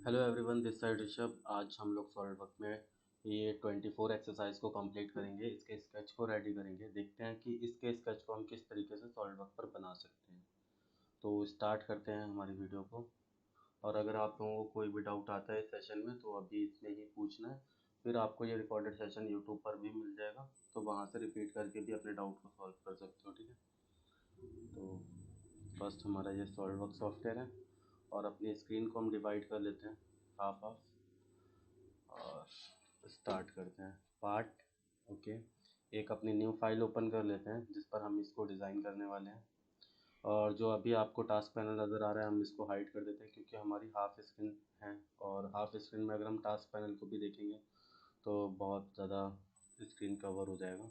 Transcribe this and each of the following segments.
Hello everyone, this side Rishabh. आज हम लोग सॉलिड वर्क में ये 24 एक्सरसाइज को कंप्लीट करेंगे। इसके स्केच को रेडी करेंगे। देखते हैं कि इसके स्केच को हम किस तरीके से सॉलिड वर्क पर बना सकते हैं। तो स्टार्ट करते हैं हमारी वीडियो को। और अगर आप लोगों को कोई भी डाउट आता है इस सेशन में तो अभी इसमें ही पूछना है। फिर आपको ये रिकॉर्डेड सेशन यूट्यूब पर भी मिल जाएगा, तो वहाँ से रिपीट करके भी अपने डाउट को सॉल्व कर सकते हो। ठीक है, तो फर्स्ट हमारा ये सॉलिड वर्क सॉफ्टवेयर है और अपनी स्क्रीन को हम डिवाइड कर लेते हैं हाफ हाफ और स्टार्ट करते हैं पार्ट। ओके, एक अपनी न्यू फाइल ओपन कर लेते हैं जिस पर हम इसको डिज़ाइन करने वाले हैं। और जो अभी आपको टास्क पैनल नज़र आ रहा है हम इसको हाइड कर देते हैं क्योंकि हमारी हाफ स्क्रीन है। और हाफ स्क्रीन में अगर हम टास्क पैनल को भी देखेंगे तो बहुत ज़्यादा स्क्रीन कवर हो जाएगा,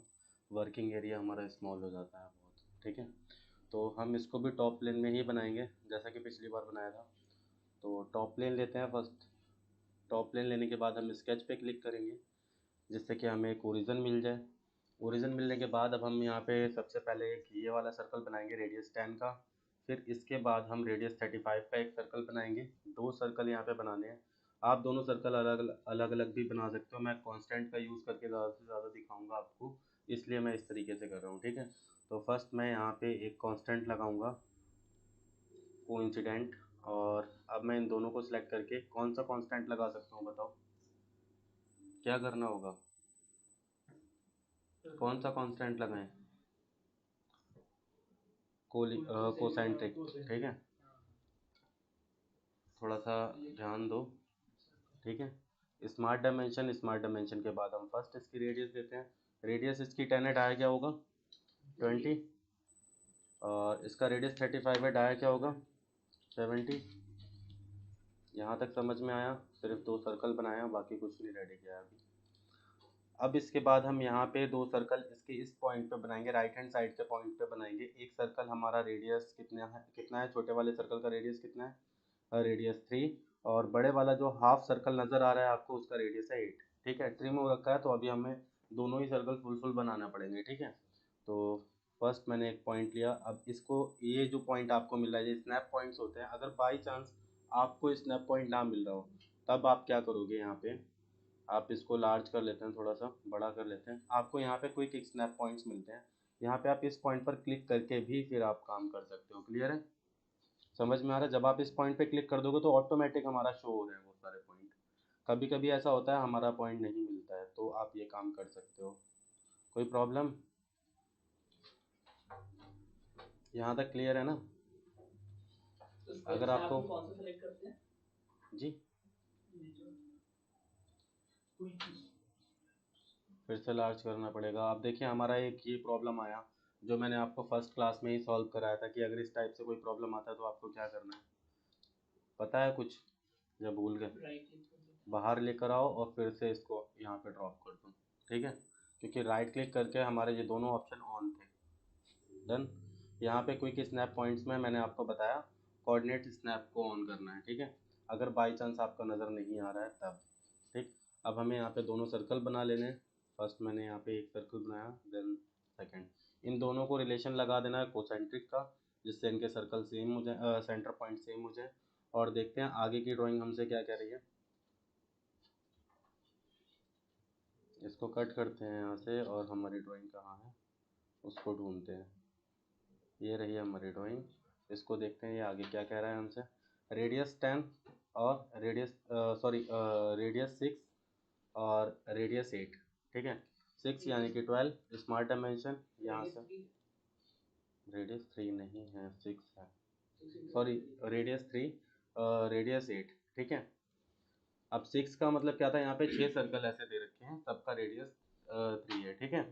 वर्किंग एरिया हमारा स्मॉल हो जाता है बहुत। ठीक है, तो हम इसको भी टॉप प्लेन में ही बनाएंगे जैसा कि पिछली बार बनाया था। तो टॉप प्लेन लेते हैं फर्स्ट। टॉप प्लेन लेने के बाद हम स्केच पे क्लिक करेंगे जिससे कि हमें एक ओरिजिन मिल जाए। ओरिजिन मिलने के बाद अब हम यहाँ पे सबसे पहले एक ये वाला सर्कल बनाएंगे रेडियस 10 का। फिर इसके बाद हम रेडियस 35 का एक सर्कल बनाएंगे। दो सर्कल यहाँ पे बनाने हैं। आप दोनों सर्कल अलग अलग भी बना सकते हो। मैं कांस्टेंट का यूज़ करके ज़्यादा से ज़्यादा दिखाऊंगा आपको, इसलिए मैं इस तरीके से कर रहा हूँ। ठीक है, तो फर्स्ट मैं यहाँ पे एक कांस्टेंट लगाऊंगा, कोइंसिडेंट। और अब मैं इन दोनों को सिलेक्ट करके कौन सा कांस्टेंट लगा सकता हूँ बताओ, क्या करना होगा? कौन सा कांस्टेंट लगाएं? कोसेंट्रिक। ठीक है, थोड़ा सा ध्यान दो। ठीक है, स्मार्ट डायमेंशन के बाद हम फर्स्ट इसकी रेडियस देते हैं। रेडियस इसकी 10 है, डाया क्या होगा? 20। और इसका रेडियस 35 है, डाया क्या होगा? 70। यहाँ तक समझ में आया? सिर्फ दो सर्कल बनाया, बाकी कुछ नहीं रेडी किया अभी। अब इसके बाद हम यहाँ पे दो सर्कल इसके इस पॉइंट पे बनाएंगे, राइट हैंड साइड के पॉइंट पे बनाएंगे। एक सर्कल हमारा रेडियस कितना है छोटे वाले सर्कल का रेडियस कितना है? रेडियस 3। और बड़े वाला जो हाफ सर्कल नज़र आ रहा है आपको उसका रेडियस है 8। ठीक है, ट्रिम हो रखा है तो अभी हमें दोनों ही सर्कल फुल फुल बनाना पड़ेंगे। ठीक है, तो फर्स्ट मैंने एक पॉइंट लिया। अब इसको, ये जो पॉइंट आपको मिल रहा है ये स्नैप पॉइंट्स होते हैं। अगर बाई चांस आपको स्नैप पॉइंट ना मिल रहा हो तब आप क्या करोगे? यहाँ पे आप इसको लार्ज कर लेते हैं, थोड़ा सा बड़ा कर लेते हैं। आपको यहाँ पे क्विक स्नैप पॉइंट्स मिलते हैं। यहाँ पे आप इस पॉइंट पर क्लिक करके भी फिर आप काम कर सकते हो। क्लियर है? समझ में आ रहा है? जब आप इस पॉइंट पे क्लिक कर दोगे तो ऑटोमेटिक हमारा शो हो रहे हैं वो सारे पॉइंट। कभी कभी ऐसा होता है हमारा पॉइंट नहीं मिलता है तो आप ये काम कर सकते हो। कोई प्रॉब्लम? यहाँ तक क्लियर है ना? अगर आपको जी फिर से लार्ज करना पड़ेगा। अब देखिए हमारा एक ये प्रॉब्लम आया जो मैंने आपको फर्स्ट क्लास में ही सॉल्व कराया था कि अगर इस टाइप से कोई प्रॉब्लम आता है तो आपको क्या करना है, पता है कुछ? या भूल गए? बाहर लेकर आओ और फिर से इसको यहाँ पे ड्रॉप कर दो। ठीक है, क्योंकि राइट क्लिक करके हमारे ये दोनों ऑप्शन ऑन थे। डन। यहाँ पे क्विक स्नैप पॉइंट्स में मैंने आपको बताया कोऑर्डिनेट स्नैप को ऑन करना है। ठीक है, अगर बाई चांस आपका नज़र नहीं आ रहा है तब। ठीक, अब हमें यहाँ पे दोनों सर्कल बना लेने हैं। फर्स्ट मैंने यहाँ पे एक सर्कल बनाया, देन सेकंड। इन दोनों को रिलेशन लगा देना है कोसेंट्रिक का, जिससे इनके सर्कल सेम हो जाए, सेंटर पॉइंट सेम हो जाए। और देखते हैं आगे की ड्राइंग हमसे क्या कह रही है। इसको कट करते हैं यहाँ से और हमारी ड्राइंग कहाँ है उसको ढूंढते हैं। ये रही हमारी ड्राइंग। इसको देखते हैं ये आगे क्या कह रहा है हमसे। रेडियस 10 और रेडियस 6 और रेडियस 8। ठीक है, 6 यानी कि 12 स्मार्ट डायमेंशन यहाँ से। रेडियस 3 नहीं है, 6 है। Sorry, radius 3, radius 8। ठीक है, अब 6 का मतलब क्या था? यहाँ पे 6 सर्कल ऐसे दे रखे हैं, सबका रेडियस 3 है। ठीक है,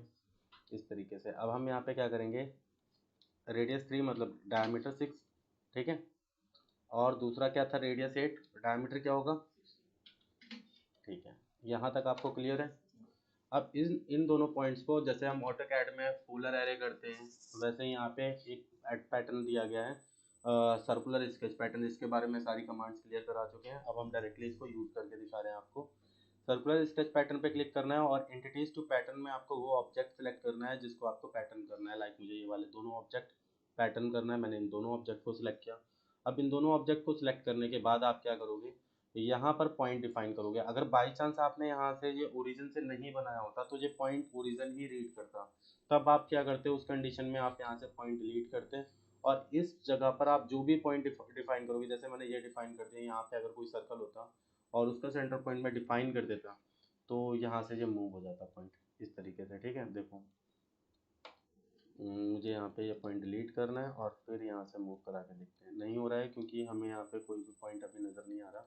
इस तरीके से अब हम यहाँ पे क्या करेंगे, रेडियस 3 मतलब डायमीटर 6। ठीक है, और दूसरा क्या था? रेडियस 8, डायमीटर क्या होगा? ठीक है, यहाँ तक आपको क्लियर है? अब इन इन दोनों पॉइंट्स को जैसे हम ऑटो कैड में फूलर एरे करते हैं वैसे ही यहाँ पे एक पैटर्न दिया गया है, सर्कुलर स्केच पैटर्न। इसके बारे में सारी कमांड्स क्लियर करा चुके हैं। अब हम डायरेक्टली इसको यूज़ करके दिखा रहे हैं आपको। सर्कुलर स्केच पैटर्न पे क्लिक करना है और एंटिटीज टू पैटर्न में आपको वो ऑब्जेक्ट सेलेक्ट करना है जिसको आपको पैटर्न करना है। लाइक मुझे ये वाले दोनों ऑब्जेक्ट पैटर्न करना है, मैंने इन दोनों ऑब्जेक्ट को सिलेक्ट किया। अब इन दोनों ऑब्जेक्ट को सिलेक्ट करने के बाद आप क्या करोगे, यहाँ पर पॉइंट डिफाइन करोगे। अगर बाई चांस आपने यहाँ से ये ओरिजिन से नहीं बनाया होता तो ये पॉइंट ओरिजिन ही रीड करता, तब आप क्या करते हो, उस कंडीशन में आप यहाँ से पॉइंट डिलीट करते हैं और इस जगह पर आप जो भी पॉइंट डिफाइन करोगे, जैसे मैंने ये डिफाइन कर दिया, यहाँ पे अगर कोई सर्कल होता और उसका सेंटर पॉइंट में डिफाइन कर देता तो यहाँ से ये मूव हो जाता पॉइंट इस तरीके से। ठीक है, देखो मुझे यहाँ पे ये पॉइंट डिलीट करना है और फिर यहाँ से मूव करा के देखते हैं। नहीं हो रहा है क्योंकि हमें यहाँ पे कोई भी पॉइंट अभी नज़र नहीं आ रहा।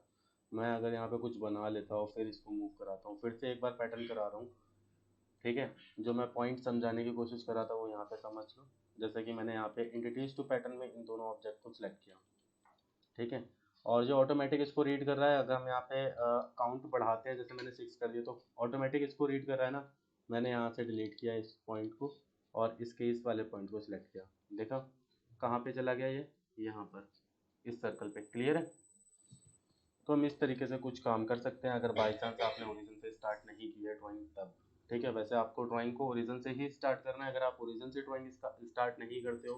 मैं अगर यहाँ पे कुछ बना लेता हूँ फिर इसको मूव कराता हूँ, फिर से एक बार पैटर्न करा रहा हूँ। ठीक है, जो मैं पॉइंट समझाने की कोशिश कर रहा था वो यहाँ पे समझ लो। जैसे कि मैंने यहाँ पे इंट्रोड्यूस टू पैटर्न में इन दोनों ऑब्जेक्ट को सिलेक्ट किया। ठीक है, और जो ऑटोमेटिक इसको रीड कर रहा है, अगर हम यहाँ पे काउंट बढ़ाते हैं, जैसे मैंने 6 कर दिया तो ऑटोमेटिक इसको रीड कर रहा है ना। मैंने यहाँ से डिलीट किया इस पॉइंट को और इसके इस वाले पॉइंट को सिलेक्ट किया, देखा कहाँ पे चला गया ये, यहाँ पर इस सर्कल पे। क्लियर है? तो हम इस तरीके से कुछ काम कर सकते हैं अगर बाई चांस आपने ओरिजिन से स्टार्ट नहीं की है ड्राइंग तब। ठीक है, वैसे आपको ड्राइंग को ओरिजिन से ही स्टार्ट करना है। अगर आप ओरिजिन से ड्राइंग स्टार्ट नहीं करते हो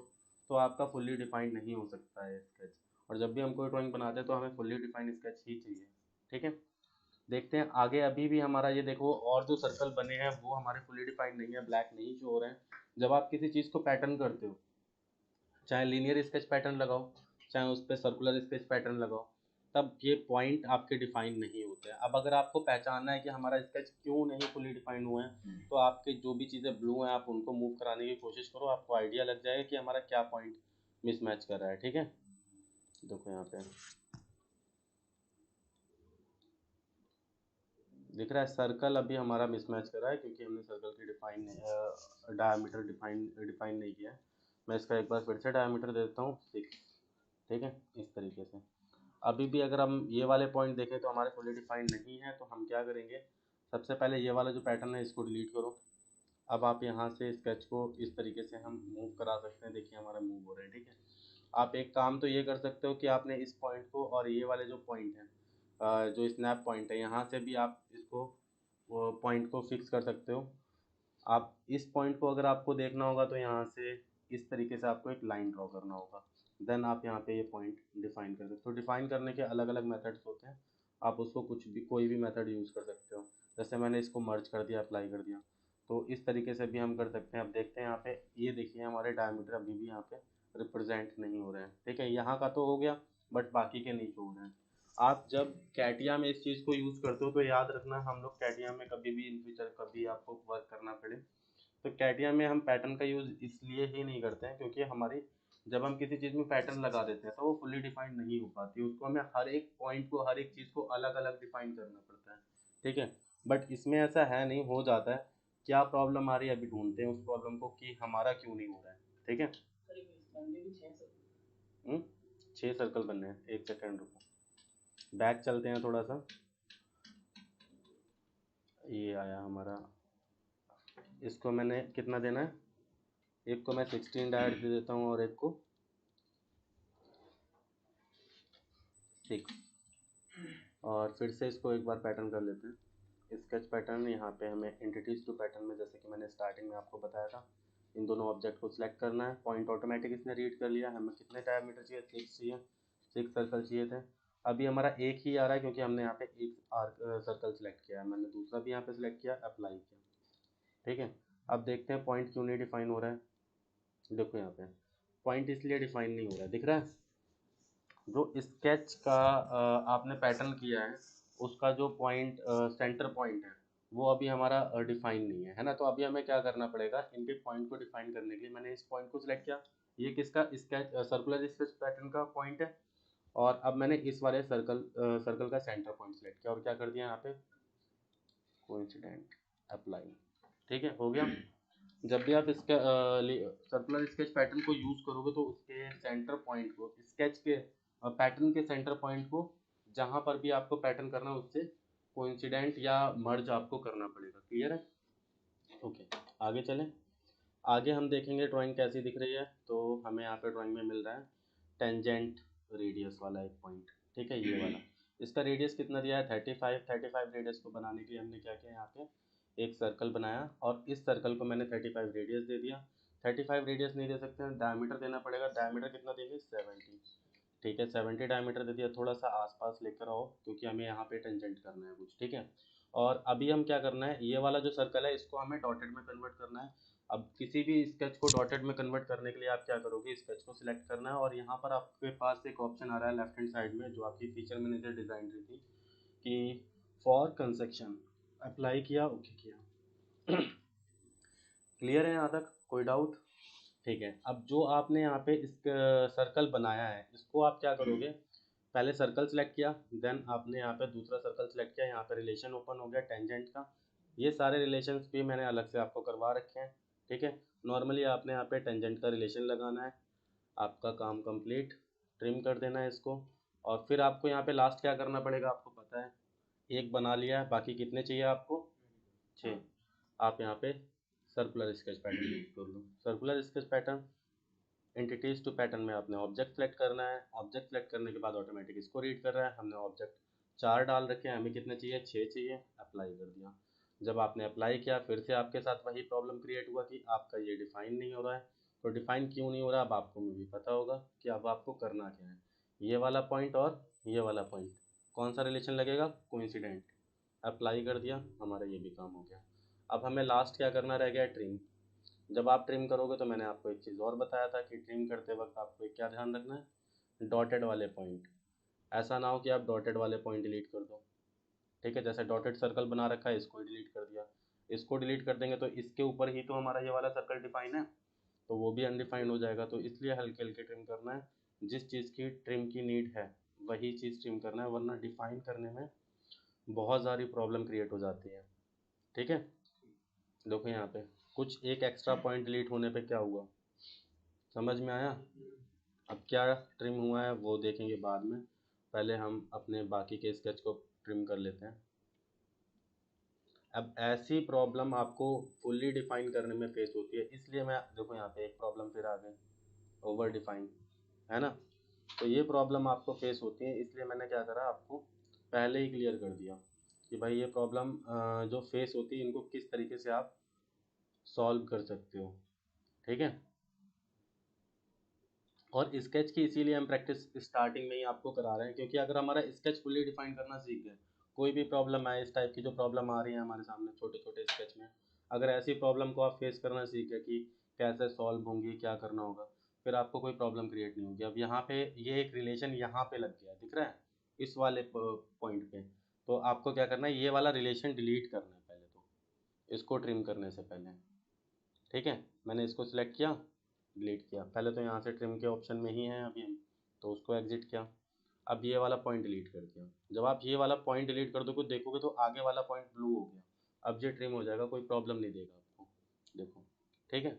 तो आपका फुल्ली डिफाइंड नहीं हो सकता है स्केच। और जब भी हम कोई ड्राइंग बनाते हैं तो हमें फुल्ली डिफाइंड स्केच ही चाहिए। ठीक है, देखते हैं आगे। अभी भी हमारा ये देखो, और जो सर्कल बने हैं वो हमारे फुल्ली डिफाइंड नहीं है, ब्लैक नहीं शो हो रहे हैं। जब आप किसी चीज़ को पैटर्न करते हो, चाहे लीनियर स्केच पैटर्न लगाओ चाहे उस पर सर्कुलर स्केच पैटर्न लगाओ, तब ये पॉइंट आपके डिफाइन नहीं होते हैं। अब अगर आपको पहचानना है कि हमारा स्केच क्यों नहीं फुली डिफाइन हुआ है, तो आपके जो भी चीज़ें ब्लू हैं आप उनको मूव कराने की कोशिश करो, आपको आइडिया लग जाएगा कि हमारा क्या पॉइंट मिसमैच कर रहा है। ठीक है, देखो यहाँ पे दिख रहा है सर्कल अभी हमारा मिसमैच कर रहा है क्योंकि हमने सर्कल की डायमीटर डिफाइन नहीं किया है। मैं इसका एक बार फिर से डायमीटर दे देता हूँ 6। ठीक है, इस तरीके से। अभी भी अगर हम ये वाले पॉइंट देखें तो हमारे फुली डिफाइंड नहीं है, तो हम क्या करेंगे, सबसे पहले ये वाला जो पैटर्न है इसको डिलीट करो। अब आप यहाँ से स्केच को इस तरीके से हम मूव करा सकते हैं, देखिए हमारा मूव हो रहा है। ठीक है, आप एक काम तो ये कर सकते हो कि आपने इस पॉइंट को और ये वाले जो पॉइंट है, जो स्नैप पॉइंट है, यहाँ से भी आप इसको पॉइंट को फिक्स कर सकते हो। आप इस पॉइंट को अगर आपको देखना होगा तो यहाँ से इस तरीके से आपको एक लाइन ड्रॉ करना होगा, देन आप यहाँ पे ये पॉइंट डिफाइन कर सकते हो। डिफाइन करने के अलग अलग मेथड्स होते हैं, आप उसको कुछ भी कोई भी मेथड यूज़ कर सकते हो। जैसे मैंने इसको मर्ज कर दिया, अप्लाई कर दिया, तो इस तरीके से भी हम कर सकते हैं। अब देखते हैं यहाँ पे, ये देखिए हमारे डायमीटर अभी भी यहाँ पे रिप्रेजेंट नहीं हो रहे हैं। ठीक है, यहाँ का तो हो गया बट बाकी के नहीं हो रहे हैं। आप जब कैटिया में इस चीज़ को यूज़ करते हो तो याद रखना, हम लोग कैटिया में कभी भी इन फ्यूचर कभी आपको वर्क करना पड़े तो कैटिया में हम पैटर्न का यूज़ इसलिए ही नहीं करते हैं क्योंकि हमारी जब हम किसी चीज़ में पैटर्न लगा देते हैं तो वो फुल्ली डिफाइंड नहीं हो पाती, उसको हमें हर एक पॉइंट को हर एक चीज़ को अलग अलग डिफाइन करना पड़ता है। ठीक है, बट इसमें ऐसा है नहीं, हो जाता है। क्या प्रॉब्लम आ रही है अभी ढूंढते हैं उस प्रॉब्लम को कि हमारा क्यों नहीं हो रहा है। ठीक है, 6 सर्कल बनने हैं, एक सेकेंड रुको, बैक चलते हैं थोड़ा सा। ये आया हमारा, इसको मैंने कितना देना है, एक को मैं 16 डायट दे देता हूँ और एक को 6। और फिर से इसको एक बार पैटर्न कर लेते हैं, स्केच पैटर्न। यहाँ पे हमें एंटिटीज टू पैटर्न में, जैसे कि मैंने स्टार्टिंग में आपको बताया था, इन दोनों ऑब्जेक्ट को सिलेक्ट करना है। पॉइंट ऑटोमेटिक इसने रीड कर लिया, हमें कितने डायमीटर चाहिए, 6 चाहिए, 6 सर्कल चाहिए थे। अभी हमारा एक ही आ रहा है क्योंकि हमने यहाँ पे एक आर्क सर्कल सेलेक्ट किया है, मैंने दूसरा भी यहाँ पे सिलेक्ट किया, अप्लाई किया। ठीक है, अब देखते हैं पॉइंट क्यों नहीं डिफाइन हो रहा है। देखो यहाँ पे पॉइंट इसलिए डिफाइन नहीं हो रहा है, दिख रहा है जो स्केच का आपने पैटर्न किया है उसका जो पॉइंट सेंटर पॉइंट है वो अभी हमारा डिफाइन नहीं है, है ना। तो अभी हमें क्या करना पड़ेगा, इनके पॉइंट को डिफाइन करने के लिए मैंने इस पॉइंट को सिलेक्ट किया, ये किसका, स्केच सर्कुलर स्केच पैटर्न का पॉइंट है। और अब मैंने इस वाले सर्कल का सेंटर पॉइंट सिलेक्ट किया और क्या कर दिया यहाँ पे, कोइंसिडेंट, अप्लाई। ठीक है, हो गया। जब भी आप इसका सर्कुलर स्केच पैटर्न को यूज़ करोगे तो उसके सेंटर पॉइंट को, स्केच के पैटर्न के सेंटर पॉइंट को जहाँ पर भी आपको पैटर्न करना है उससे कोइंसिडेंट या मर्ज आपको करना पड़ेगा। क्लियर है? ओके, आगे चलें। आगे हम देखेंगे ड्राइंग कैसी दिख रही है। तो हमें यहाँ पे ड्राइंग में मिल रहा है टेंजेंट रेडियस वाला एक पॉइंट। ठीक है, ये वाला, इसका रेडियस कितना दिया है, 35। 35 रेडियस को बनाने के लिए हमने क्या किया, यहाँ पे एक सर्कल बनाया और इस सर्कल को मैंने 35 रेडियस दे दिया। 35 रेडियस नहीं दे सकते हैं, डायमीटर देना पड़ेगा। डायमीटर कितना देंगे, 70। ठीक है, 70 डायमीटर दे दिया, थोड़ा सा आसपास लेकर आओ क्योंकि हमें यहाँ पे टेंजेंट करना है कुछ, ठीक है। और अभी हम क्या करना है, ये वाला जो सर्कल है इसको हमें डॉटेड में कन्वर्ट करना है। अब किसी भी स्केच को डॉटेड में कन्वर्ट करने के लिए आप क्या करोगे, स्केच को सिलेक्ट करना है और यहाँ पर आपके पास एक ऑप्शन आ रहा है लेफ्ट हैंड साइड में, जो आपकी फीचर मैनेजर डिज़ाइन रही थी कि फॉर कंस्ट्रक्शन, अप्लाई किया, ओके किया। क्लियर है यहाँ तक, कोई डाउट? ठीक है, अब जो आपने यहाँ पे इस सर्कल बनाया है इसको आप क्या करोगे, पहले सर्कल सेलेक्ट किया, देन आपने यहाँ पे दूसरा सर्कल सेलेक्ट किया, यहाँ पे रिलेशन ओपन हो गया टेंजेंट का। ये सारे रिलेशंस भी मैंने अलग से आपको करवा रखे हैं, ठीक है। नॉर्मली आपने यहाँ पे टेंजेंट का रिलेशन लगाना है, आपका काम कंप्लीट, ट्रिम कर देना है इसको। और फिर आपको यहाँ पे लास्ट क्या करना पड़ेगा, आपको पता है, एक बना लिया है, बाकी कितने चाहिए आपको, 6। आप यहाँ पे सर्कुलर स्केच पैटर्न यूज कर लो। Circular sketch pattern, entities to pattern में आपने ऑब्जेक्ट सेलेक्ट करना है, ऑब्जेक्ट सेलेक्ट करने के बाद ऑटोमेटिक इसको रीड कर रहा है। हमने ऑब्जेक्ट 4 डाल रखे हैं, हमें कितने चाहिए, 6 चाहिए, अप्लाई कर दिया। जब आपने अप्लाई किया फिर से आपके साथ वही प्रॉब्लम क्रिएट हुआ कि आपका ये डिफाइन नहीं हो रहा है। तो डिफाइन क्यों नहीं हो रहा, अब आपको भी पता होगा कि अब आपको करना क्या है। ये वाला पॉइंट और ये वाला पॉइंट कौन सा रिलेशन लगेगा, कोइंसिडेंट। अप्लाई कर दिया, हमारा ये भी काम हो गया। अब हमें लास्ट क्या करना रह गया, ट्रिम। जब आप ट्रिम करोगे तो मैंने आपको एक चीज़ और बताया था कि ट्रिम करते वक्त आपको क्या ध्यान रखना है, डॉटेड वाले पॉइंट। ऐसा ना हो कि आप डॉटेड वाले पॉइंट डिलीट कर दो, ठीक है। जैसे डॉटेड सर्कल बना रखा है, इसको डिलीट कर दिया, इसको डिलीट कर देंगे तो इसके ऊपर ही तो हमारा ये वाला सर्कल डिफाइन है, तो वो भी अनडिफाइंड हो जाएगा। तो इसलिए हल्के हल्के ट्रिम करना है, जिस चीज़ की ट्रिम की नीड है वही चीज़ ट्रिम करना है, वरना डिफाइन करने में बहुत सारी प्रॉब्लम क्रिएट हो जाती है, ठीक है। देखो यहाँ पे कुछ एक एक्स्ट्रा पॉइंट डिलीट होने पे क्या हुआ, समझ में आया? अब क्या ट्रिम हुआ है वो देखेंगे बाद में, पहले हम अपने बाकी के स्केच को ट्रिम कर लेते हैं। अब ऐसी प्रॉब्लम आपको फुल्ली डिफाइन करने में फेस होती है, इसलिए मैं देखो यहाँ पे एक प्रॉब्लम फिर आ गई, ओवर डिफाइन, है ना। तो ये प्रॉब्लम आपको फेस होती है, इसलिए मैंने क्या करा, आपको पहले ही क्लियर कर दिया कि भाई ये प्रॉब्लम जो फेस होती है इनको किस तरीके से आप सॉल्व कर सकते हो, ठीक है। और स्केच की इसीलिए हम प्रैक्टिस स्टार्टिंग में ही आपको करा रहे हैं, क्योंकि अगर हमारा स्केच फुली डिफाइन करना सीख गए, कोई भी प्रॉब्लम आए, इस टाइप की जो प्रॉब्लम आ रही है हमारे सामने छोटे छोटे स्केच में, अगर ऐसी प्रॉब्लम को आप फेस करना सीख गए कि कैसे सॉल्व होंगी, क्या करना होगा, फिर आपको कोई प्रॉब्लम क्रिएट नहीं होगी। अब यहाँ पे ये एक रिलेशन यहाँ पे लग गया, दिख रहा है इस वाले पॉइंट पे, तो आपको क्या करना है, ये वाला रिलेशन डिलीट करना है पहले, तो इसको ट्रिम करने से पहले, ठीक है। मैंने इसको सिलेक्ट किया, डिलीट किया, पहले तो यहाँ से ट्रिम के ऑप्शन में ही हैं अभी हम, तो उसको एग्जिट किया। अब ये वाला पॉइंट डिलीट कर दिया। जब आप ये वाला पॉइंट डिलीट कर दोगे देखोगे तो आगे वाला पॉइंट ब्लू हो गया, अब ये ट्रिम हो जाएगा, कोई प्रॉब्लम नहीं देगा आपको, देखो, ठीक है।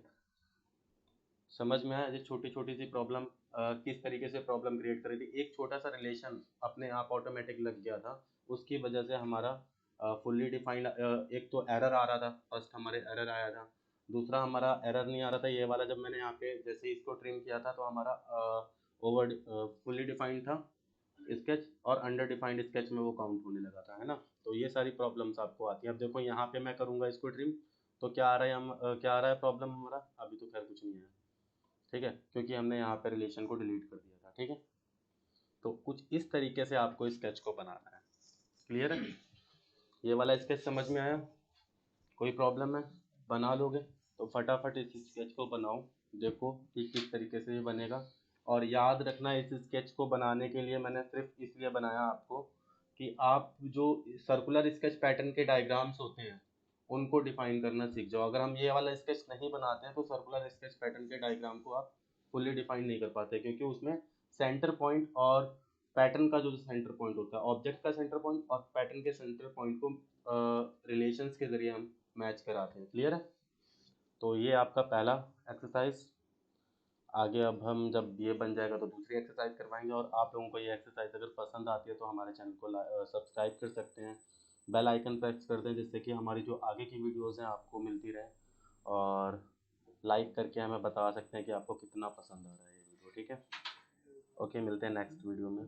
समझ में आया, ये छोटी छोटी सी प्रॉब्लम किस तरीके से प्रॉब्लम क्रिएट कर रही थी, एक छोटा सा रिलेशन अपने आप ऑटोमेटिक लग गया था, उसकी वजह से हमारा फुल्ली डिफाइंड, एक तो एरर आ रहा था, फर्स्ट हमारे एरर आया था, दूसरा हमारा एरर नहीं आ रहा था ये वाला, जब मैंने यहाँ पे जैसे ही इसको ट्रिम किया था तो हमारा ओवर फुल्ली डिफाइंड था स्केच, और अंडर डिफाइंड स्केच में वो काउंट होने लगा था, है ना। तो ये सारी प्रॉब्लम्स आपको आती हैं। अब देखो यहाँ पे मैं करूँगा इसको ट्रिम, तो क्या आ रहा है, क्या आ रहा है प्रॉब्लम हमारा, अभी तो खैर कुछ नहीं है, ठीक है, क्योंकि हमने यहाँ पे रिलेशन को डिलीट कर दिया था, ठीक है। तो कुछ इस तरीके से आपको स्केच को बनाना है, क्लियर है? ये वाला स्केच समझ में आया, कोई प्रॉब्लम है, बना लोगे तो फटाफट इस स्केच को बनाओ, देखो कि किस तरीके से ये बनेगा। और याद रखना, इस स्केच को बनाने के लिए मैंने सिर्फ इसलिए बनाया आपको कि आप जो सर्कुलर स्केच पैटर्न के डायग्राम्स होते हैं उनको डिफाइन करना सीख जाओ। अगर हम ये वाला स्केच नहीं बनाते हैं तो सर्कुलर स्केच पैटर्न के डायग्राम को आप फुल्ली डिफाइन नहीं कर पाते, क्योंकि उसमें सेंटर पॉइंट और पैटर्न का जो सेंटर पॉइंट होता है, ऑब्जेक्ट का सेंटर पॉइंट और पैटर्न के सेंटर पॉइंट को रिलेशंस के जरिए हम मैच कराते हैं, क्लियर है। तो ये आपका पहला एक्सरसाइज, आगे अब हम जब ये बन जाएगा तो दूसरी एक्सरसाइज करवाएंगे। और आप लोगों को ये एक्सरसाइज अगर पसंद आती है तो हमारे चैनल को सब्सक्राइब कर सकते हैं, बेल आइकन प्रेस कर दें, जिससे कि हमारी जो आगे की वीडियोस हैं आपको मिलती रहे, और लाइक करके हमें बता सकते हैं कि आपको कितना पसंद आ रहा है ये वीडियो, ठीक है। ओके, मिलते हैं नेक्स्ट वीडियो में।